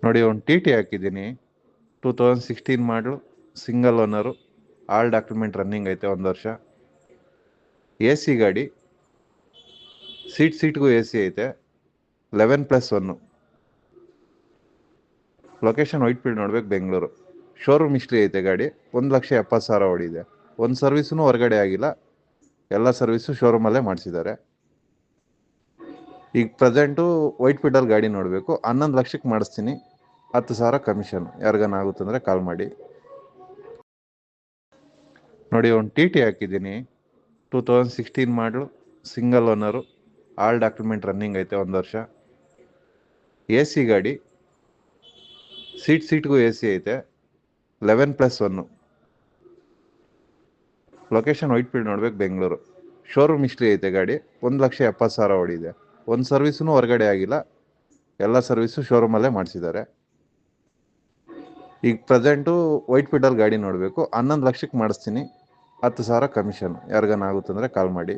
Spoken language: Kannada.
ನೋಡಿ ಒಂದು ಟಿ ಟಿ ಹಾಕಿದ್ದೀನಿ. 2016 ಮಾಡಲು, single owner, all document running ಐತೆ, 1 ವರ್ಷ. ಎ ಸಿ ಗಾಡಿ, ಸೀಟ್ಗೂ ಎ ಸಿ ಐತೆ, 11+1. ಲೊಕೇಶನ್ ವೈಟ್ಫೀಲ್ಡ್ ನೋಡ್ಬೇಕು, ಬೆಂಗಳೂರು. ಶೋರೂಮ್ ಹಿಸ್ಟ್ರಿ ಐತೆ ಗಾಡಿ, 1,70,000 ಓಡಿದೆ. ಒಂದು ಸರ್ವಿಸ್ನು ಹೊರಗಡೆ ಆಗಿಲ್ಲ, ಎಲ್ಲ ಸರ್ವಿಸು ಶೋರೂಮಲ್ಲೇ ಮಾಡಿಸಿದ್ದಾರೆ. ಈಗ ಪ್ರೆಸೆಂಟು ವೈಟ್ಫೀಲ್ಡಲ್ಲಿ ಗಾಡಿ ನೋಡಬೇಕು, 11 ಲಕ್ಷಕ್ಕೆ ಮಾಡಿಸ್ತೀನಿ, 10,000 ಕಮಿಷನ್. ಯಾರಿಗಾನ ಆಗುತ್ತಂದರೆ ಕಾಲ್ ಮಾಡಿ. ನೋಡಿ ಒಂದು ಟಿ ಟಿ ಹಾಕಿದ್ದೀನಿ. 2016 ಮಾಡಲು, single owner, all document running ಐತೆ, 1 ವರ್ಷ. ಎ ಸಿ ಗಾಡಿ, ಸೀಟ್ಗೂ ಎ ಸಿ ಐತೆ, 11+1. ಲೊಕೇಶನ್ ವೈಟ್ಫೀಲ್ಡ್ ನೋಡ್ಬೇಕು, ಬೆಂಗಳೂರು. ಶೋರೂಮ್ ಹಿಸ್ಟ್ರಿ ಐತೆ ಗಾಡಿ, 1,70,000 ಓಡಿದೆ. ಒಂದು ಸರ್ವಿಸ್ನು ಹೊರಗಡೆ ಆಗಿಲ್ಲ, ಎಲ್ಲ ಸರ್ವಿಸು ಶೋರೂಮಲ್ಲೇ ಮಾಡಿಸಿದ್ದಾರೆ. ಈಗ ಪ್ರೆಸೆಂಟು ವೈಟ್ಫೀಲ್ಡಲ್ಲಿ ಗಾಡಿ ನೋಡಬೇಕು, 11 ಲಕ್ಷಕ್ಕೆ ಮಾಡಿಸ್ತೀನಿ, 10,000 ಕಮಿಷನ್. ಯಾರಿಗಾನ ಆಗುತ್ತಂದರೆ ಕಾಲ್ ಮಾಡಿ.